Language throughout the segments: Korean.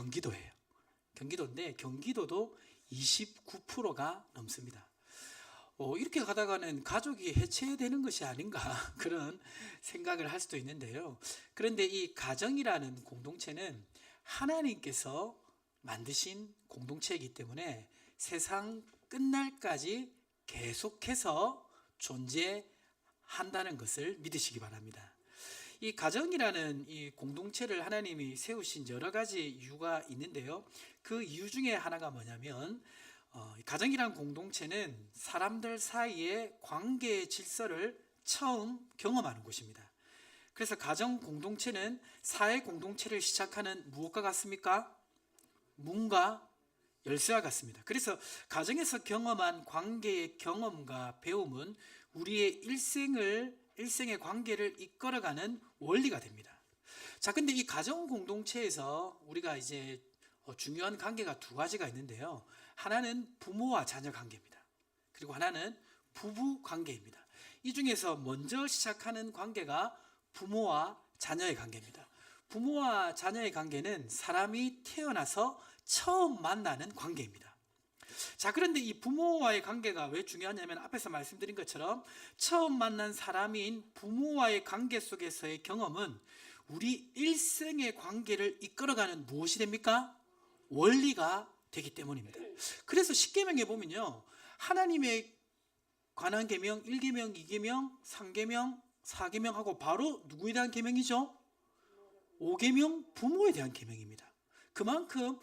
경기도예요. 경기도인데 경기도도 29%가 넘습니다. 이렇게 가다가는 가족이 해체되는 것이 아닌가 그런 생각을 할 수도 있는데요. 그런데 이 가정이라는 공동체는 하나님께서 만드신 공동체이기 때문에 세상 끝날까지 계속해서 존재한다는 것을 믿으시기 바랍니다. 이 가정이라는 이 공동체를 하나님이 세우신 여러 가지 이유가 있는데요. 그 이유 중에 하나가 뭐냐면 가정이란 공동체는 사람들 사이의 관계의 질서를 처음 경험하는 곳입니다. 그래서 가정 공동체는 사회 공동체를 시작하는 무엇과 같습니까? 문과 열쇠와 같습니다. 그래서 가정에서 경험한 관계의 경험과 배움은 우리의 일생의 관계를 이끌어가는 원리가 됩니다. 자, 근데 이 가정 공동체에서 우리가 이제 중요한 관계가 두 가지가 있는데요. 하나는 부모와 자녀 관계입니다. 그리고 하나는 부부 관계입니다. 이 중에서 먼저 시작하는 관계가 부모와 자녀의 관계입니다. 부모와 자녀의 관계는 사람이 태어나서 처음 만나는 관계입니다. 자, 그런데 이 부모와의 관계가 왜 중요하냐면 앞에서 말씀드린 것처럼 처음 만난 사람인 부모와의 관계 속에서의 경험은 우리 일생의 관계를 이끌어가는 무엇이 됩니까? 원리가 되기 때문입니다. 그래서 십계명에 보면요, 하나님의 관한 계명 1계명, 2계명, 3계명, 4계명하고 바로 누구에 대한 계명이죠? 5계명, 부모에 대한 계명입니다. 그만큼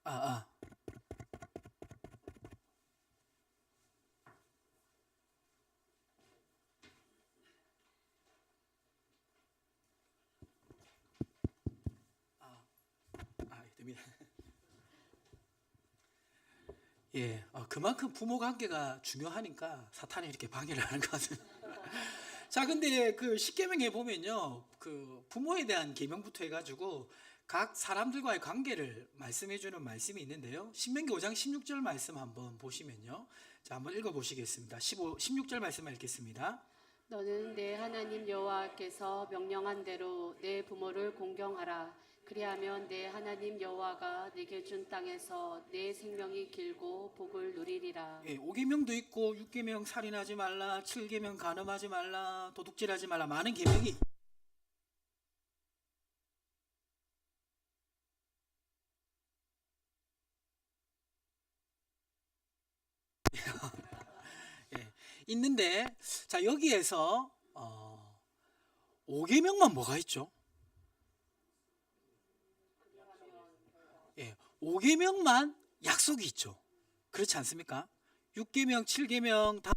아, 아, 됩니다. 예, 그만큼 부모 관계가 중요하니까 사탄이 이렇게 방해를 하는 것 같습니다. 자, 근데 그 십계명에 보면요, 그 부모에 대한 계명부터 해가지고 각 사람들과의 관계를 말씀해주는 말씀이 있는데요. 신명기 5장 16절 말씀 한번 보시면요. 자, 한번 읽어보시겠습니다. 16절 말씀을 읽겠습니다. 너는 내 하나님 여호와께서 명령한 대로 내 부모를 공경하라. 그리하면 내 하나님 여호와가 네게 준 땅에서 내 생명이 길고 복을 누리리라. 예, 5계명도 있고 6계명 살인하지 말라, 7계명 간음하지 말라, 도둑질하지 말라, 많은 계명이 예, 있는데, 자, 여기에서 5계명만 뭐가 있죠? 예, 5계명만 약속이 있죠. 그렇지 않습니까? 6계명, 7계명 다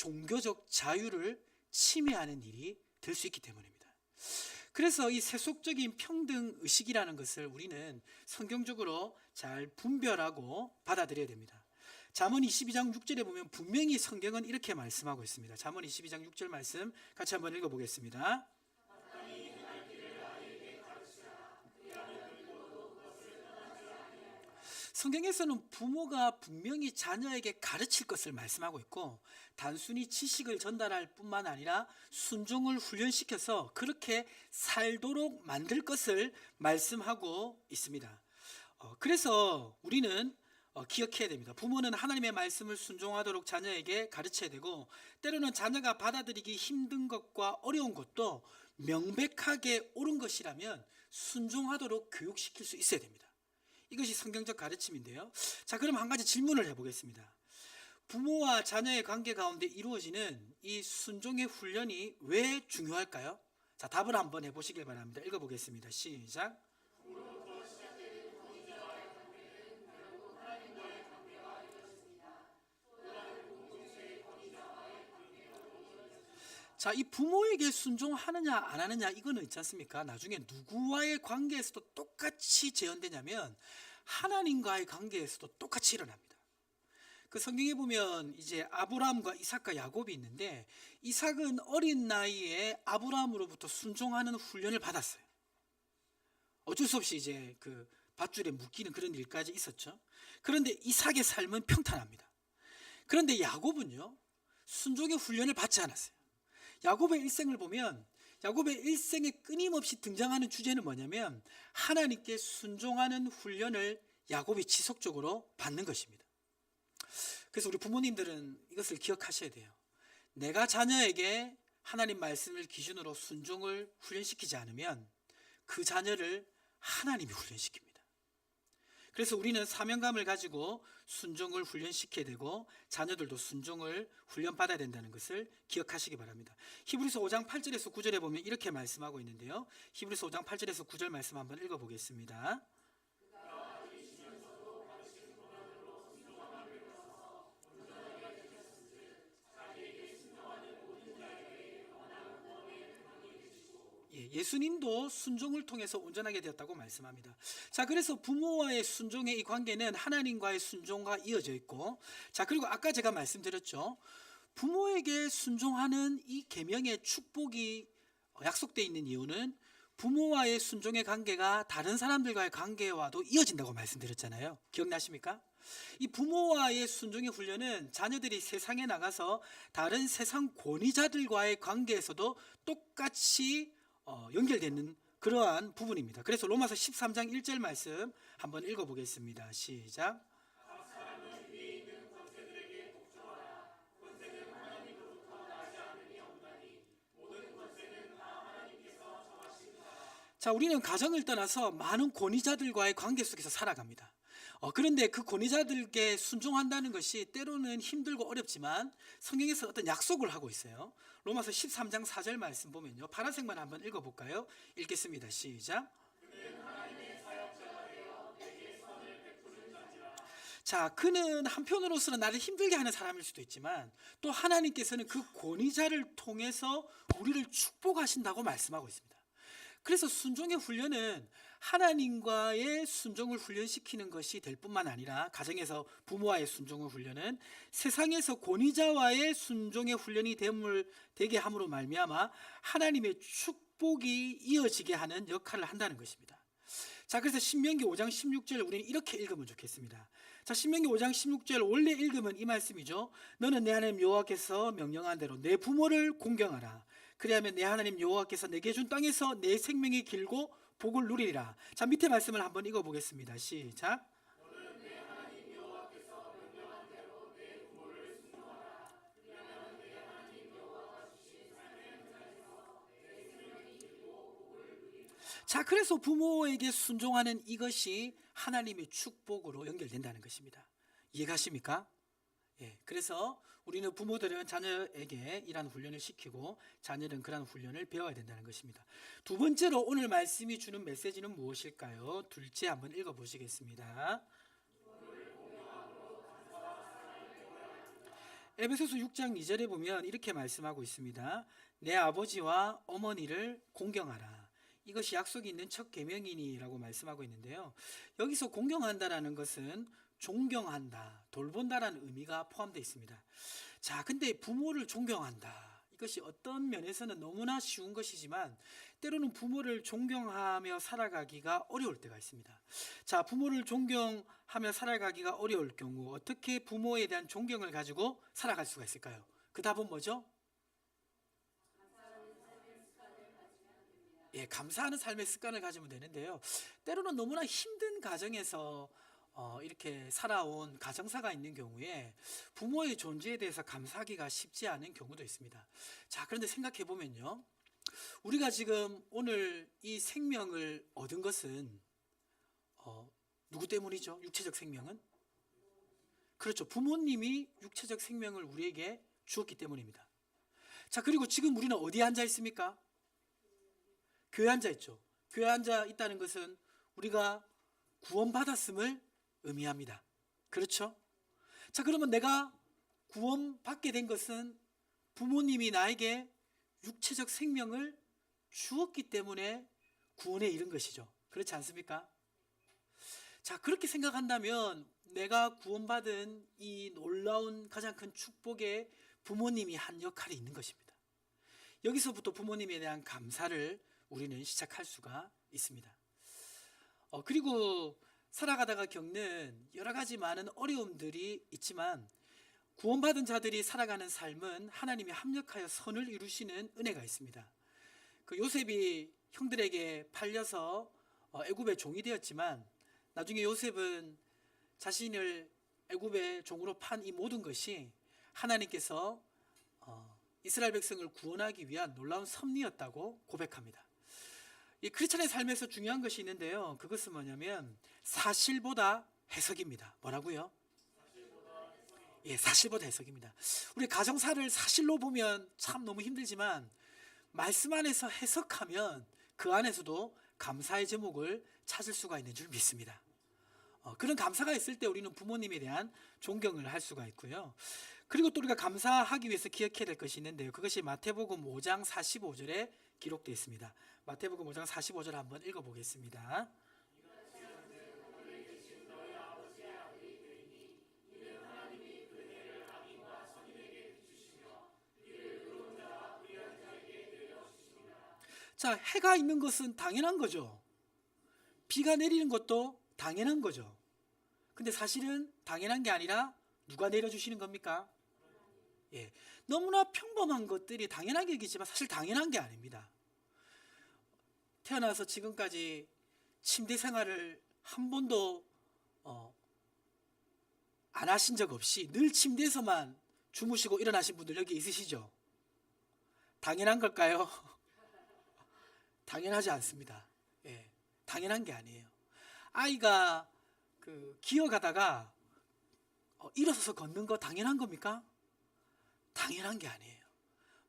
종교적 자유를 침해하는 일이 될 수 있기 때문입니다. 그래서 이 세속적인 평등 의식이라는 것을 우리는 성경적으로 잘 분별하고 받아들여야 됩니다. 잠언 22장 6절에 보면 분명히 성경은 이렇게 말씀하고 있습니다. 잠언 22장 6절 말씀 같이 한번 읽어보겠습니다. 성경에서는 부모가 분명히 자녀에게 가르칠 것을 말씀하고 있고, 단순히 지식을 전달할 뿐만 아니라 순종을 훈련시켜서 그렇게 살도록 만들 것을 말씀하고 있습니다. 그래서 우리는 기억해야 됩니다. 부모는 하나님의 말씀을 순종하도록 자녀에게 가르쳐야 되고, 때로는 자녀가 받아들이기 힘든 것과 어려운 것도 명백하게 옳은 것이라면 순종하도록 교육시킬 수 있어야 됩니다. 이것이 성경적 가르침인데요. 자, 그럼 한 가지 질문을 해보겠습니다. 부모와 자녀의 관계 가운데 이루어지는 이 순종의 훈련이 왜 중요할까요? 자, 답을 한번 해보시길 바랍니다. 읽어보겠습니다. 시작. 자, 이 부모에게 순종하느냐 안 하느냐 이거는 있지 않습니까? 나중에 누구와의 관계에서도 똑같이 재현되냐면 하나님과의 관계에서도 똑같이 일어납니다. 그 성경에 보면 이제 아브라함과 이삭과 야곱이 있는데, 이삭은 어린 나이에 아브라함으로부터 순종하는 훈련을 받았어요. 어쩔 수 없이 이제 그 밧줄에 묶이는 그런 일까지 있었죠. 그런데 이삭의 삶은 평탄합니다. 그런데 야곱은요, 순종의 훈련을 받지 않았어요. 야곱의 일생을 보면 야곱의 일생에 끊임없이 등장하는 주제는 뭐냐면 하나님께 순종하는 훈련을 야곱이 지속적으로 받는 것입니다. 그래서 우리 부모님들은 이것을 기억하셔야 돼요. 내가 자녀에게 하나님 말씀을 기준으로 순종을 훈련시키지 않으면 그 자녀를 하나님이 훈련시킵니다. 그래서 우리는 사명감을 가지고 순종을 훈련시켜야 되고, 자녀들도 순종을 훈련받아야 된다는 것을 기억하시기 바랍니다. 히브리서 5장 8절에서 9절에 보면 이렇게 말씀하고 있는데요. 히브리서 5장 8절에서 9절 말씀 한번 읽어보겠습니다. 예수님도 순종을 통해서 온전하게 되었다고 말씀합니다. 자, 그래서 부모와의 순종의 이 관계는 하나님과의 순종과 이어져 있고, 자, 그리고 아까 제가 말씀드렸죠. 부모에게 순종하는 이 계명의 축복이 약속되어 있는 이유는 부모와의 순종의 관계가 다른 사람들과의 관계와도 이어진다고 말씀드렸잖아요. 기억나십니까? 이 부모와의 순종의 훈련은 자녀들이 세상에 나가서 다른 세상 권위자들과의 관계에서도 똑같이 연결되는 그러한 부분입니다. 그래서 로마서 13장 1절 말씀 한번 읽어보겠습니다. 시작. 자, 우리는 가정을 떠나서 많은 권위자들과의 관계 속에서 살아갑니다. 그런데 그 권위자들께 순종한다는 것이 때로는 힘들고 어렵지만 성경에서 어떤 약속을 하고 있어요. 로마서 13장 4절 말씀 보면요, 파란색만 한번 읽어볼까요? 읽겠습니다. 시작. 자, 그는 한편으로서는 나를 힘들게 하는 사람일 수도 있지만 또 하나님께서는 그 권위자를 통해서 우리를 축복하신다고 말씀하고 있습니다. 그래서 순종의 훈련은 하나님과의 순종을 훈련시키는 것이 될 뿐만 아니라, 가정에서 부모와의 순종의 훈련은 세상에서 권위자와의 순종의 훈련이 되게 함으로 말미암아 하나님의 축복이 이어지게 하는 역할을 한다는 것입니다. 자, 그래서 신명기 5장 16절 우리는 이렇게 읽으면 좋겠습니다. 자, 신명기 5장 16절 원래 읽으면 이 말씀이죠. 너는 내 하나님 여호와께서 명령한 대로 내 부모를 공경하라. 그리하면 내 하나님 여호와께서 내게 준 땅에서 내 생명이 길고 복을 누리리라. 자, 밑에 말씀을 한번 읽어보겠습니다. 시작. 자, 그래서 부모에게 순종하는 이것이 하나님의 축복으로 연결된다는 것입니다. 이해가십니까? 그래서 우리는 부모들은 자녀에게 이러한 훈련을 시키고 자녀는 그러한 훈련을 배워야 된다는 것입니다. 두 번째로 오늘 말씀이 주는 메시지는 무엇일까요? 둘째 한번 읽어보시겠습니다. 에베소서 6장 2절에 보면 이렇게 말씀하고 있습니다. 내 아버지와 어머니를 공경하라. 이것이 약속이 있는 첫 계명이니라고 말씀하고 있는데요. 여기서 공경한다라는 것은 존경한다, 돌본다라는 의미가 포함되어 있습니다. 자, 근데 부모를 존경한다. 이것이 어떤 면에서는 너무나 쉬운 것이지만 때로는 부모를 존경하며 살아가기가 어려울 때가 있습니다. 자, 부모를 존경하며 살아가기가 어려울 경우 어떻게 부모에 대한 존경을 가지고 살아갈 수가 있을까요? 그 답은 뭐죠? 예, 감사하는 삶의 습관을 가지면 되는데요. 때로는 너무나 힘든 가정에서 이렇게 살아온 가정사가 있는 경우에 부모의 존재에 대해서 감사하기가 쉽지 않은 경우도 있습니다. 자, 그런데 생각해 보면요. 우리가 지금 오늘 이 생명을 얻은 것은 누구 때문이죠? 육체적 생명은? 그렇죠. 부모님이 육체적 생명을 우리에게 주었기 때문입니다. 자, 그리고 지금 우리는 어디에 앉아 있습니까? 교회에 앉아 있죠. 교회에 앉아 있다는 것은 우리가 구원받았음을 의미합니다. 그렇죠? 자, 그러면 내가 구원받게 된 것은 부모님이 나에게 육체적 생명을 주었기 때문에 구원에 이른 것이죠. 그렇지 않습니까? 자, 그렇게 생각한다면 내가 구원받은 이 놀라운 가장 큰 축복에 부모님이 한 역할이 있는 것입니다. 여기서부터 부모님에 대한 감사를 우리는 시작할 수가 있습니다. 그리고 살아가다가 겪는 여러 가지 많은 어려움들이 있지만 구원받은 자들이 살아가는 삶은 하나님이 합력하여 선을 이루시는 은혜가 있습니다. 그 요셉이 형들에게 팔려서 애굽의 종이 되었지만 나중에 요셉은 자신을 애굽의 종으로 판 이 모든 것이 하나님께서 이스라엘 백성을 구원하기 위한 놀라운 섭리였다고 고백합니다. 이 크리스천의 삶에서 중요한 것이 있는데요. 그것은 뭐냐면 사실보다 해석입니다. 뭐라고요? 예, 사실보다 해석입니다. 우리 가정사를 사실로 보면 참 너무 힘들지만 말씀 안에서 해석하면 그 안에서도 감사의 제목을 찾을 수가 있는 줄 믿습니다. 그런 감사가 있을 때 우리는 부모님에 대한 존경을 할 수가 있고요. 그리고 또 우리가 감사하기 위해서 기억해야 될 것이 있는데요. 그것이 마태복음 5장 45절에 기록되어 있습니다. 마태복음 5장 45절 한번 읽어보겠습니다. 자, 해가 있는 것은 당연한 거죠. 비가 내리는 것도 당연한 거죠. 근데 사실은 당연한 게 아니라 누가 내려주시는 겁니까? 예, 너무나 평범한 것들이 당연하게 여기지만 사실 당연한 게 아닙니다. 태어나서 지금까지 침대 생활을 한 번도 안 하신 적 없이 늘 침대에서만 주무시고 일어나신 분들 여기 있으시죠? 당연한 걸까요? 당연하지 않습니다. 예, 당연한 게 아니에요. 아이가 기어가다가 일어서서 걷는 거 당연한 겁니까? 당연한 게 아니에요.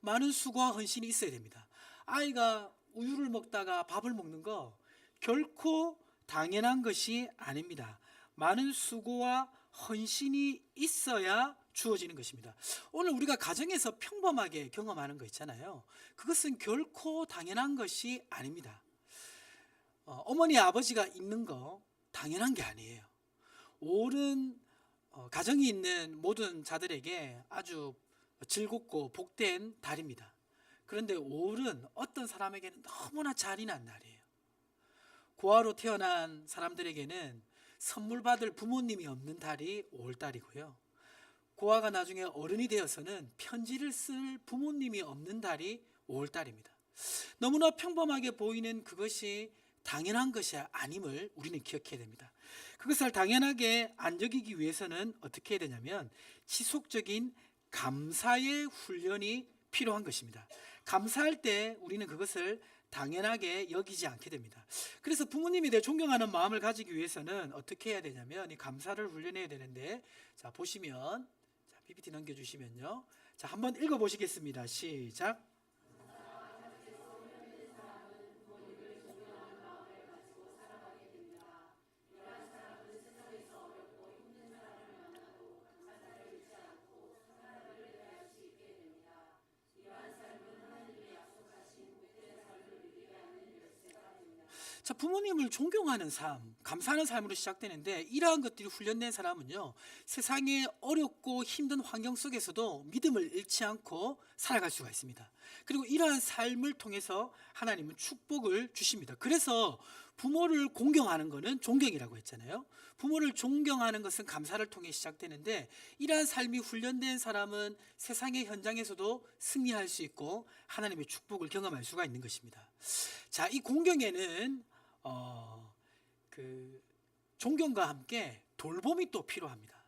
많은 수고와 헌신이 있어야 됩니다. 아이가 우유를 먹다가 밥을 먹는 거 결코 당연한 것이 아닙니다. 많은 수고와 헌신이 있어야 주어지는 것입니다. 오늘 우리가 가정에서 평범하게 경험하는 거 있잖아요. 그것은 결코 당연한 것이 아닙니다. 어머니 아버지가 있는 거 당연한 게 아니에요. 옳은 가정이 있는 모든 자들에게 아주 즐겁고 복된 달입니다. 그런데 올은 어떤 사람에게는 너무나 잔인한 날이에요. 고아로 태어난 사람들에게는 선물 받을 부모님이 없는 달이 5월달이고요. 고아가 나중에 어른이 되어서는 편지를 쓸 부모님이 없는 달이 5월달입니다. 너무나 평범하게 보이는 그것이 당연한 것이 아님을 우리는 기억해야 됩니다. 그것을 당연하게 안 여기기 위해서는 어떻게 해야 되냐면 지속적인 감사의 훈련이 필요한 것입니다. 감사할 때 우리는 그것을 당연하게 여기지 않게 됩니다. 그래서 부모님에 대해 존경하는 마음을 가지기 위해서는 어떻게 해야 되냐면 이 감사를 훈련해야 되는데, 자 보시면, 자 PPT 넘겨주시면요, 자 한번 읽어보시겠습니다. 시작. 부모님을 존경하는 삶, 감사하는 삶으로 시작되는데 이러한 것들이 훈련된 사람은요, 세상의 어렵고 힘든 환경 속에서도 믿음을 잃지 않고 살아갈 수가 있습니다. 그리고 이러한 삶을 통해서 하나님은 축복을 주십니다. 그래서 부모를 공경하는 것은 존경이라고 했잖아요. 부모를 존경하는 것은 감사를 통해 시작되는데 이러한 삶이 훈련된 사람은 세상의 현장에서도 승리할 수 있고 하나님의 축복을 경험할 수가 있는 것입니다. 자, 이 공경에는 존경과 함께 돌봄이 또 필요합니다.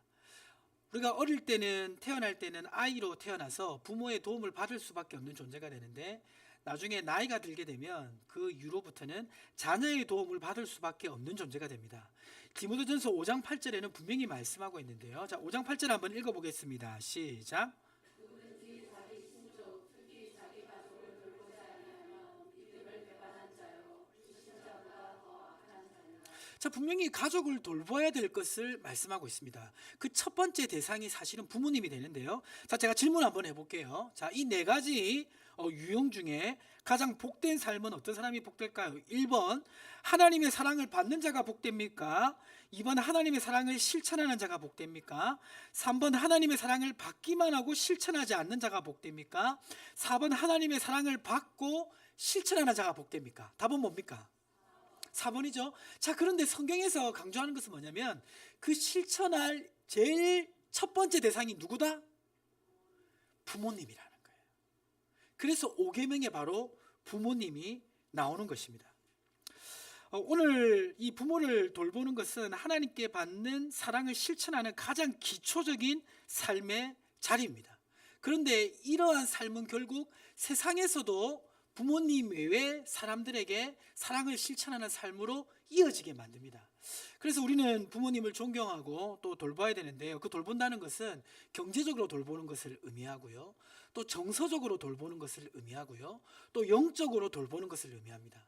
우리가 어릴 때는 태어날 때는 아이로 태어나서 부모의 도움을 받을 수밖에 없는 존재가 되는데 나중에 나이가 들게 되면 그 이후로부터는 자녀의 도움을 받을 수밖에 없는 존재가 됩니다. 디모데전서 5장 8절에는 분명히 말씀하고 있는데요. 자, 5장 8절 한번 읽어보겠습니다. 시작. 자, 분명히 가족을 돌봐야 될 것을 말씀하고 있습니다. 그 첫 번째 대상이 사실은 부모님이 되는데요. 자, 제가 질문 한번 해볼게요. 자, 이 네 가지 유형 중에 가장 복된 삶은 어떤 사람이 복될까요? 1번 하나님의 사랑을 받는 자가 복됩니까? 2번 하나님의 사랑을 실천하는 자가 복됩니까? 3번 하나님의 사랑을 받기만 하고 실천하지 않는 자가 복됩니까? 4번 하나님의 사랑을 받고 실천하는 자가 복됩니까? 답은 뭡니까? 4번이죠. 자, 그런데 성경에서 강조하는 것은 뭐냐면 그 실천할 제일 첫 번째 대상이 누구다? 부모님이라는 거예요. 그래서 5계명에 바로 부모님이 나오는 것입니다. 오늘 이 부모를 돌보는 것은 하나님께 받는 사랑을 실천하는 가장 기초적인 삶의 자리입니다. 그런데 이러한 삶은 결국 세상에서도 부모님 외에 사람들에게 사랑을 실천하는 삶으로 이어지게 만듭니다. 그래서 우리는 부모님을 존경하고 또 돌봐야 되는데요. 그 돌본다는 것은 경제적으로 돌보는 것을 의미하고요. 또 정서적으로 돌보는 것을 의미하고요. 또 영적으로 돌보는 것을 의미합니다.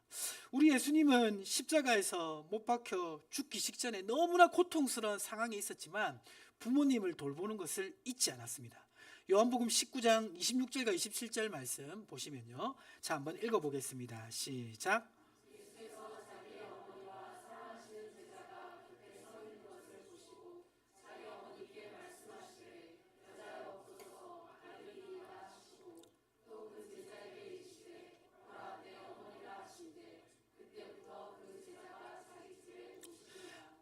우리 예수님은 십자가에서 못 박혀 죽기 직전에 너무나 고통스러운 상황에 있었지만 부모님을 돌보는 것을 잊지 않았습니다. 요한복음 19장 26절과 27절 말씀 보시면요. 자, 한번 읽어보겠습니다. 시작.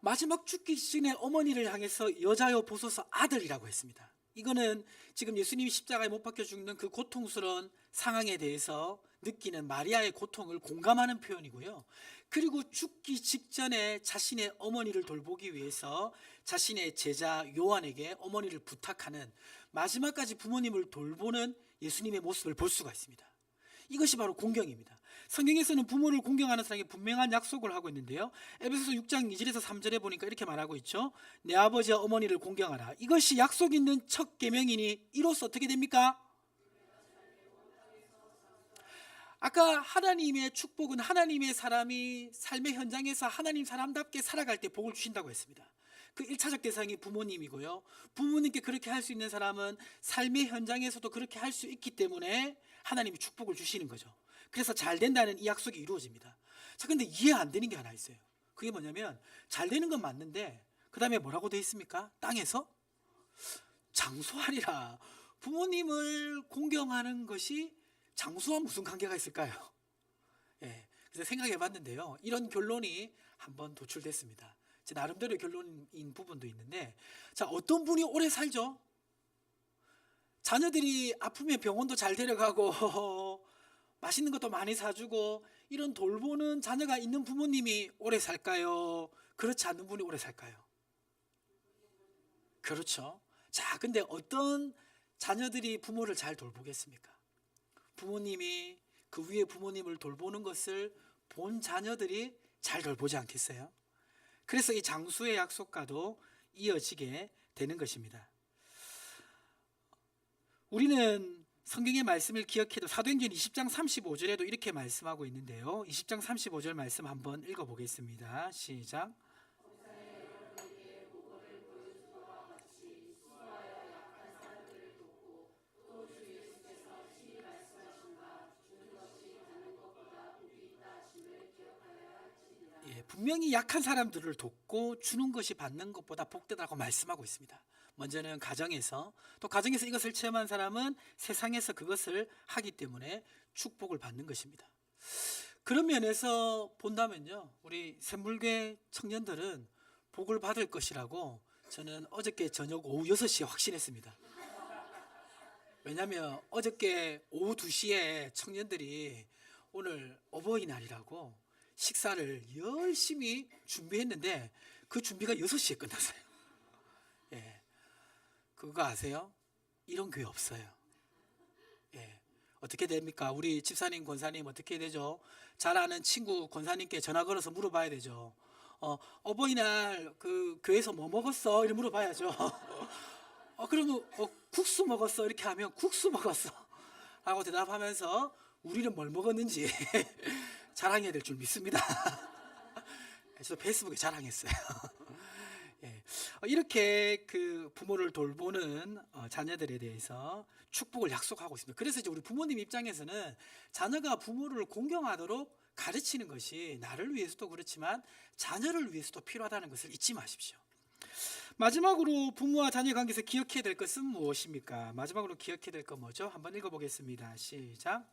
마지막 죽기 전에 어머니를 향해서 여자여 보소서 아들이라고 했습니다. 이거는 지금 예수님이 십자가에 못 박혀 죽는 그 고통스러운 상황에 대해서 느끼는 마리아의 고통을 공감하는 표현이고요. 그리고 죽기 직전에 자신의 어머니를 돌보기 위해서 자신의 제자 요한에게 어머니를 부탁하는 마지막까지 부모님을 돌보는 예수님의 모습을 볼 수가 있습니다. 이것이 바로 공경입니다. 성경에서는 부모를 공경하는 사람에게 분명한 약속을 하고 있는데요. 에베소서 6장 2절에서 3절에 보니까 이렇게 말하고 있죠. 내 아버지와 어머니를 공경하라. 이것이 약속 있는 첫 계명이니 이로써 어떻게 됩니까? 아까 하나님의 축복은 하나님의 사람이 삶의 현장에서 하나님 사람답게 살아갈 때 복을 주신다고 했습니다. 그 1차적 대상이 부모님이고요. 부모님께 그렇게 할 수 있는 사람은 삶의 현장에서도 그렇게 할 수 있기 때문에 하나님이 축복을 주시는 거죠. 그래서 잘 된다는 이 약속이 이루어집니다. 자, 근데 이해 안 되는 게 하나 있어요. 그게 뭐냐면 잘 되는 건 맞는데 그 다음에 뭐라고 돼 있습니까? 땅에서 장수하리라. 부모님을 공경하는 것이 장수와 무슨 관계가 있을까요? 예, 그래서 생각해 봤는데요. 이런 결론이 한번 도출됐습니다. 제 나름대로의 결론인 부분도 있는데, 자, 어떤 분이 오래 살죠? 자녀들이 아프면 병원도 잘 데려가고 맛있는 것도 많이 사주고 이런 돌보는 자녀가 있는 부모님이 오래 살까요? 그렇지 않는 분이 오래 살까요? 그렇죠. 자, 근데 어떤 자녀들이 부모를 잘 돌보겠습니까? 부모님이 그 위에 부모님을 돌보는 것을 본 자녀들이 잘 돌보지 않겠어요? 그래서 이 장수의 약속과도 이어지게 되는 것입니다. 우리는 성경의 말씀을 기억해도 사도행전 20장 35절에도 이렇게 말씀하고 있는데요. 20장 35절 말씀 한번 읽어보겠습니다. 시작. 분명히 약한 사람들을 돕고 주는 것이 받는 것보다 복되다고 말씀하고 있습니다. 먼저는 가정에서, 또 가정에서 이것을 체험한 사람은 세상에서 그것을 하기 때문에 축복을 받는 것입니다. 그런 면에서 본다면요, 우리 샘물교회 청년들은 복을 받을 것이라고 저는 어저께 저녁 오후 6시에 확신했습니다. 왜냐하면 어저께 오후 2시에 청년들이 오늘 어버이날이라고 식사를 열심히 준비했는데 그 준비가 6시에 끝났어요. 예, 그거 아세요? 이런 교회 없어요. 예, 어떻게 됩니까? 우리 집사님, 권사님 어떻게 되죠? 잘 아는 친구 권사님께 전화 걸어서 물어봐야 되죠. 어버이날 그 교회에서 뭐 먹었어? 이렇게 물어봐야죠. 그러면 국수 먹었어? 이렇게 하면 국수 먹었어 하고 대답하면서 우리는 뭘 먹었는지 자랑해야 될 줄 믿습니다. 저도 페이스북에 자랑했어요. 예, 이렇게 그 부모를 돌보는 자녀들에 대해서 축복을 약속하고 있습니다. 그래서 이제 우리 부모님 입장에서는 자녀가 부모를 공경하도록 가르치는 것이 나를 위해서도 그렇지만 자녀를 위해서도 필요하다는 것을 잊지 마십시오. 마지막으로 부모와 자녀 관계에서 기억해야 될 것은 무엇입니까? 마지막으로 기억해야 될 것 뭐죠? 한번 읽어보겠습니다. 시작.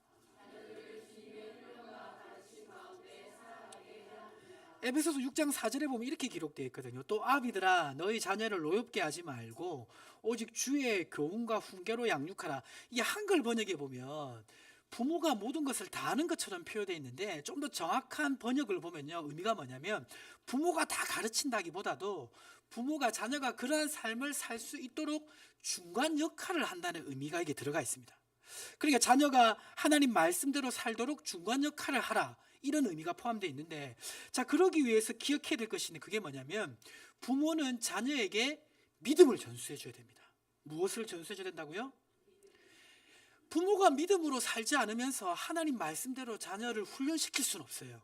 에베소서 6장 4절에 보면 이렇게 기록되어 있거든요. 또 아비들아 너희 자녀를 노엽게 하지 말고 오직 주의 교훈과 훈계로 양육하라. 이 한글 번역에 보면 부모가 모든 것을 다 아는 것처럼 표현되어 있는데 좀 더 정확한 번역을 보면요, 의미가 뭐냐면 부모가 다 가르친다기보다도 부모가 자녀가 그러한 삶을 살 수 있도록 중간 역할을 한다는 의미가 이게 들어가 있습니다. 그러니까 자녀가 하나님 말씀대로 살도록 중간 역할을 하라, 이런 의미가 포함되어 있는데, 자, 그러기 위해서 기억해야 될 것이 그게 뭐냐면 부모는 자녀에게 믿음을 전수해 줘야 됩니다. 무엇을 전수해 줘야 된다고요? 부모가 믿음으로 살지 않으면서 하나님 말씀대로 자녀를 훈련시킬 수는 없어요.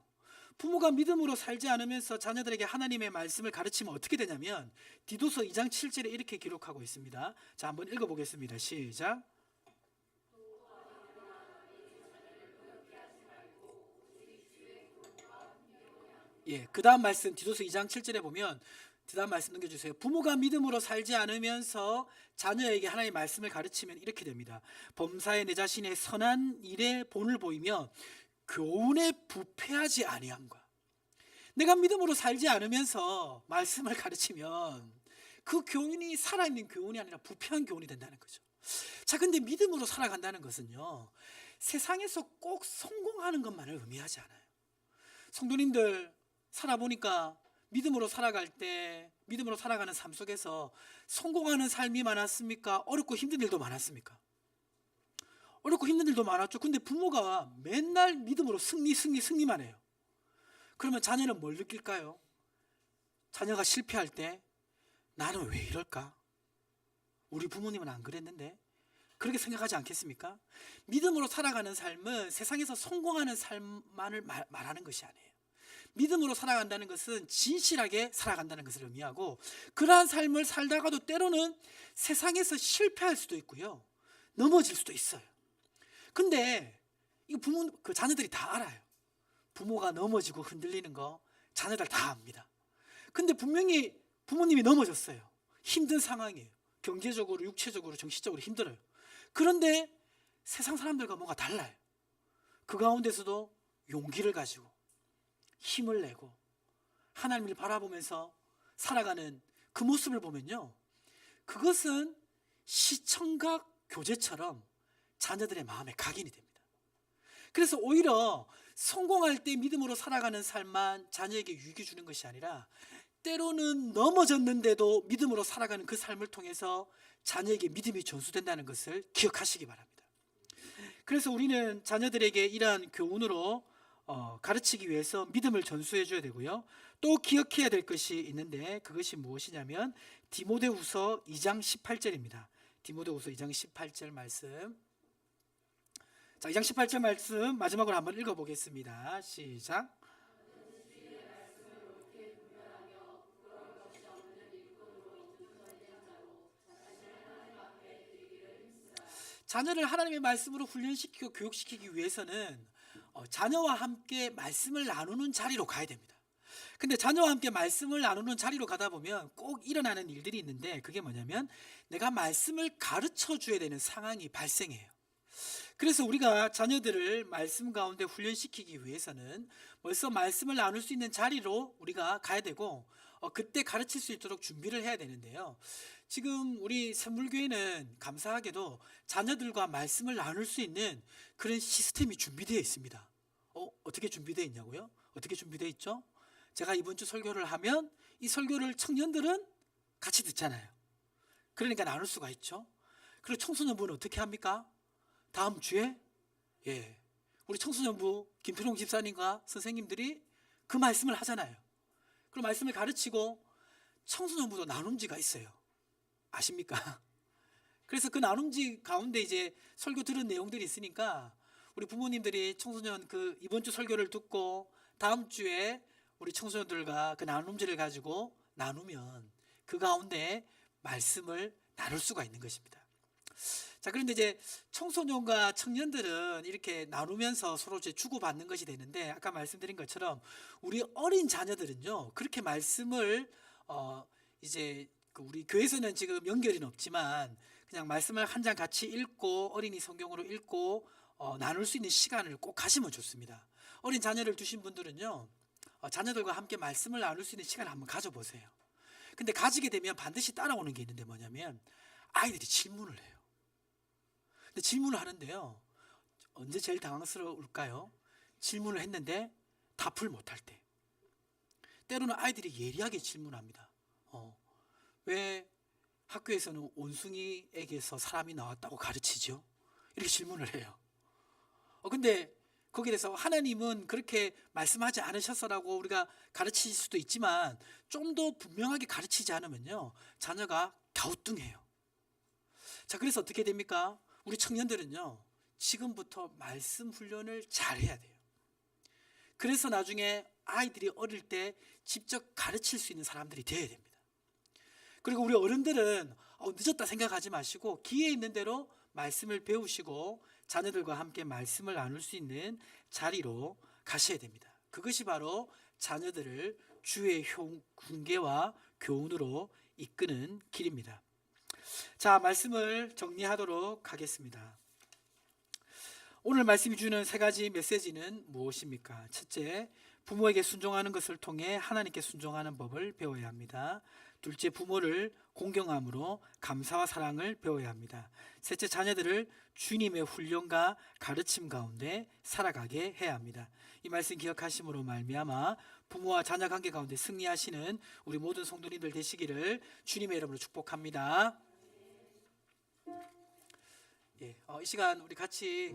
부모가 믿음으로 살지 않으면서 자녀들에게 하나님의 말씀을 가르치면 어떻게 되냐면 디도서 2장 7절에 이렇게 기록하고 있습니다. 자, 한번 읽어보겠습니다. 시작. 예, 그 다음 말씀 디도서 2장 7절에 보면 그 다음 말씀 넘겨주세요. 부모가 믿음으로 살지 않으면서 자녀에게 하나님의 말씀을 가르치면 이렇게 됩니다. 범사에 내 자신의 선한 일에 본을 보이며 교훈에 부패하지 아니함과. 내가 믿음으로 살지 않으면서 말씀을 가르치면 그 교훈이 살아있는 교훈이 아니라 부패한 교훈이 된다는 거죠. 자, 근데 믿음으로 살아간다는 것은요, 세상에서 꼭 성공하는 것만을 의미하지 않아요. 성도님들 살아보니까 믿음으로 살아갈 때, 믿음으로 살아가는 삶 속에서 성공하는 삶이 많았습니까? 어렵고 힘든 일도 많았습니까? 어렵고 힘든 일도 많았죠. 근데 부모가 맨날 믿음으로 승리만 해요. 그러면 자녀는 뭘 느낄까요? 자녀가 실패할 때 나는 왜 이럴까? 우리 부모님은 안 그랬는데? 그렇게 생각하지 않겠습니까? 믿음으로 살아가는 삶은 세상에서 성공하는 삶만을 말하는 것이 아니에요. 믿음으로 살아간다는 것은 진실하게 살아간다는 것을 의미하고, 그러한 삶을 살다가도 때로는 세상에서 실패할 수도 있고요, 넘어질 수도 있어요. 근데 이거 그 자녀들이 다 알아요. 부모가 넘어지고 흔들리는 거 자녀들 다 압니다. 근데 분명히 부모님이 넘어졌어요. 힘든 상황이에요. 경제적으로, 육체적으로, 정신적으로 힘들어요. 그런데 세상 사람들과 뭔가 달라요. 그 가운데서도 용기를 가지고 힘을 내고 하나님을 바라보면서 살아가는 그 모습을 보면요, 그것은 시청각 교재처럼 자녀들의 마음에 각인이 됩니다. 그래서 오히려 성공할 때 믿음으로 살아가는 삶만 자녀에게 유익이 주는 것이 아니라 때로는 넘어졌는데도 믿음으로 살아가는 그 삶을 통해서 자녀에게 믿음이 전수된다는 것을 기억하시기 바랍니다. 그래서 우리는 자녀들에게 이러한 교훈으로 가르치기 위해서 믿음을 전수해 줘야 되고요, 또 기억해야 될 것이 있는데 그것이 무엇이냐면 디모데후서 2장 18절입니다. 디모데후서 2장 18절 말씀. 자, 2장 18절 말씀 마지막으로 한번 읽어보겠습니다. 시작. 자녀를 하나님의 말씀으로 훈련시키고 교육시키기 위해서는 자녀와 함께 말씀을 나누는 자리로 가야 됩니다. 근데 자녀와 함께 말씀을 나누는 자리로 가다 보면 꼭 일어나는 일들이 있는데 그게 뭐냐면 내가 말씀을 가르쳐 줘야 되는 상황이 발생해요. 그래서 우리가 자녀들을 말씀 가운데 훈련시키기 위해서는 벌써 말씀을 나눌 수 있는 자리로 우리가 가야 되고 그때 가르칠 수 있도록 준비를 해야 되는데요. 지금 우리 선물교회는 감사하게도 자녀들과 말씀을 나눌 수 있는 그런 시스템이 준비되어 있습니다. 어떻게 준비되어 있냐고요? 어떻게 준비되어 있죠? 제가 이번 주 설교를 하면 이 설교를 청년들은 같이 듣잖아요. 그러니까 나눌 수가 있죠. 그리고 청소년부는 어떻게 합니까? 다음 주에 우리 청소년부 김필홍 집사님과 선생님들이 그 말씀을 하잖아요. 그 말씀을 가르치고 청소년부도 나눔지가 있어요. 아십니까? 그래서 그 나눔지 가운데 이제 설교 들은 내용들이 있으니까 우리 부모님들이 청소년 그 이번 주 설교를 듣고 다음 주에 우리 청소년들과 그 나눔지를 가지고 나누면 그 가운데 말씀을 나눌 수가 있는 것입니다. 자, 그런데 이제 청소년과 청년들은 이렇게 나누면서 서로 이제 주고받는 것이 되는데 아까 말씀드린 것처럼 우리 어린 자녀들은요 그렇게 말씀을 이제 우리 교회에서는 지금 연결이 없지만 그냥 말씀을 한 장 같이 읽고 어린이 성경으로 읽고 나눌 수 있는 시간을 꼭 가시면 좋습니다. 어린 자녀를 두신 분들은요 자녀들과 함께 말씀을 나눌 수 있는 시간을 한번 가져보세요. 근데 가지게 되면 반드시 따라오는 게 있는데 뭐냐면 아이들이 질문을 해요. 근데 질문을 하는데요 언제 제일 당황스러울까요? 질문을 했는데 답을 못할 때. 때로는 아이들이 예리하게 질문합니다. 왜 학교에서는 원숭이에게서 사람이 나왔다고 가르치죠? 이렇게 질문을 해요. 근데 거기에 대해서 하나님은 그렇게 말씀하지 않으셨어라고 우리가 가르칠 수도 있지만 좀 더 분명하게 가르치지 않으면요 자녀가 갸우뚱해요. 자, 그래서 어떻게 됩니까? 우리 청년들은요 지금부터 말씀 훈련을 잘 해야 돼요. 그래서 나중에 아이들이 어릴 때 직접 가르칠 수 있는 사람들이 되어야 됩니다. 그리고 우리 어른들은 늦었다 생각하지 마시고 기회 있는 대로 말씀을 배우시고 자녀들과 함께 말씀을 나눌 수 있는 자리로 가셔야 됩니다. 그것이 바로 자녀들을 주의 훈계와 교훈으로 이끄는 길입니다. 자, 말씀을 정리하도록 하겠습니다. 오늘 말씀이 주는 세 가지 메시지는 무엇입니까? 첫째, 부모에게 순종하는 것을 통해 하나님께 순종하는 법을 배워야 합니다. 둘째, 부모를 공경함으로 감사와 사랑을 배워야 합니다. 셋째, 자녀들을 주님의 훈련과 가르침 가운데 살아가게 해야 합니다. 이 말씀 기억하심으로 말미암아 부모와 자녀 관계 가운데 승리하시는 우리 모든 성도님들 되시기를 주님의 이름으로 축복합니다. 이 시간 우리 같이